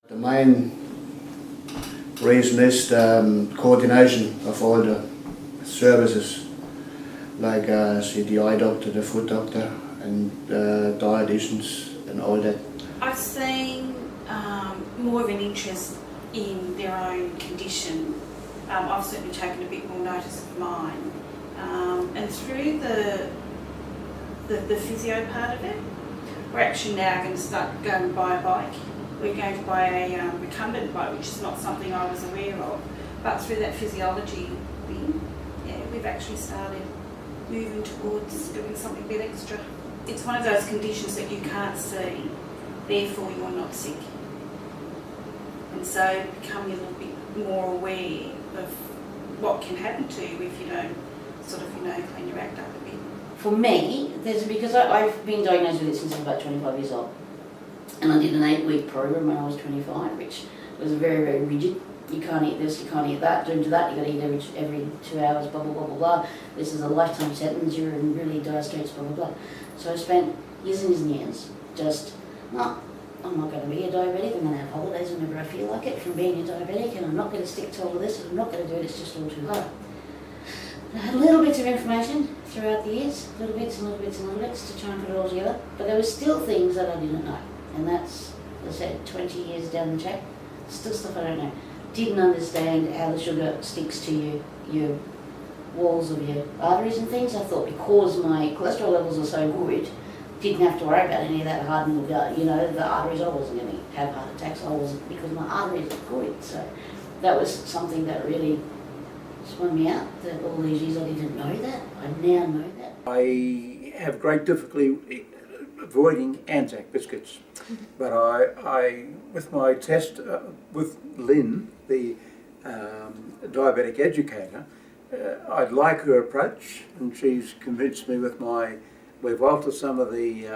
The main reason is the coordination of all the services, like see the eye doctor, the foot doctor, and dietitians and all that. I've seen more of an interest in their own condition. I've certainly taken a bit more notice of mine, and through the physio part of it, we're actually now going to start going to buy a bike. We're going to buy a recumbent bike, which is not something I was aware of, but through that physiology thing, yeah, we've actually started moving towards doing something a bit extra. It's one of those conditions that you can't see, therefore you're not sick. And so becoming a little bit more aware of what can happen to you if you don't sort of, clean your act up a bit. For me, because I've been diagnosed with it since I was about 25 years old. And I did an 8-week program when I was 25, which was very, very rigid. You can't eat this, you can't eat that, don't do that, you got to eat every 2 hours, blah, blah, blah, blah, blah. This is a lifetime sentence, you're in really dire straits, blah, blah, blah. So I spent years and years and years just, no, I'm not going to be a diabetic, I'm going to have holidays whenever I feel like it from being a diabetic, and I'm not going to stick to all of this, and I'm not going to do it, it's just all too hard. I had little bits of information throughout the years, little bits and little bits and little bits to try and put it all together, but there were still things that I didn't know. And that's, as I said, 20 years down the track, still stuff I don't know. Didn't understand how the sugar sticks to your walls of your arteries and things. I thought because my cholesterol levels are so good, didn't have to worry about any of that hardening of the arteries. I wasn't going to have heart attacks. I wasn't, because my arteries are good. So that was something that really spun me out. That all these years I didn't know that. I now know that. I have great difficulty avoiding Anzac biscuits, but I with my test with Lynn, the diabetic educator, I like her approach, and she's convinced me with we've altered some of the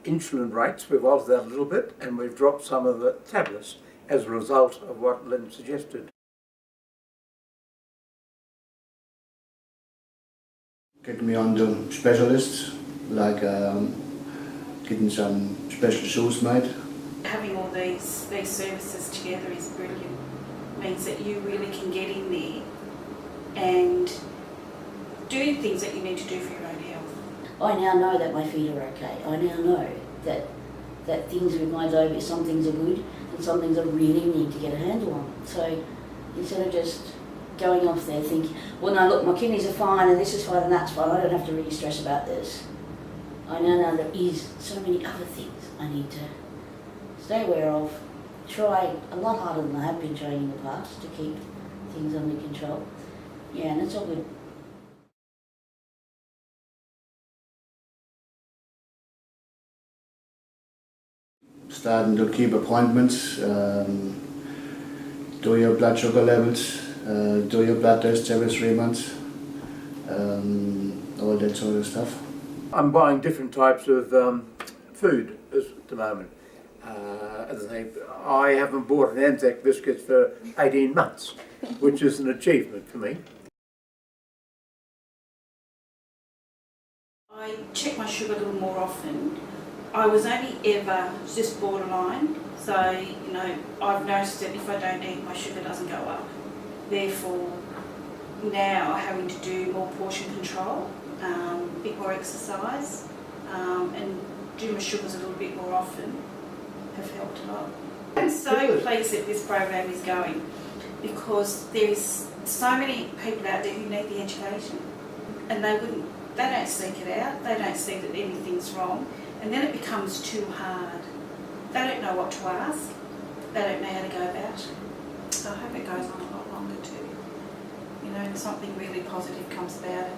insulin rates, we've altered that a little bit, and we've dropped some of the tablets as a result of what Lynn suggested. Getting me on to specialists, like getting some special shoes made. Having all these services together is brilliant. Means that you really can get in there and do things that you need to do for your own health. I now know that my feet are okay. I now know that things with my diabetes, some things are good and some things I really need to get a handle on. So instead of just going off there thinking, well no, look, my kidneys are fine and this is fine and that's fine, I don't have to really stress about this. I now know there is so many other things I need to stay aware of, try a lot harder than I have been trying in the past to keep things under control. Yeah, and it's all good. Starting to keep appointments, do your blood sugar levels, do your blood tests every 3 months, all that sort of stuff. I'm buying different types of food at the moment. As I say, I haven't bought an Anzac biscuit for 18 months, which is an achievement for me. I check my sugar a little more often. I was only ever just borderline, so I've noticed that if I don't eat, my sugar doesn't go up. Therefore, now having to do more portion control, a bit more exercise, and do my sugars a little bit more often have helped a lot. I'm so pleased that this program is going, because there is so many people out there who need the education, and they don't seek it out, they don't see that anything's wrong, and then it becomes too hard. They don't know what to ask, they don't know how to go about it. So I hope it goes on a lot longer too. And something really positive comes about it.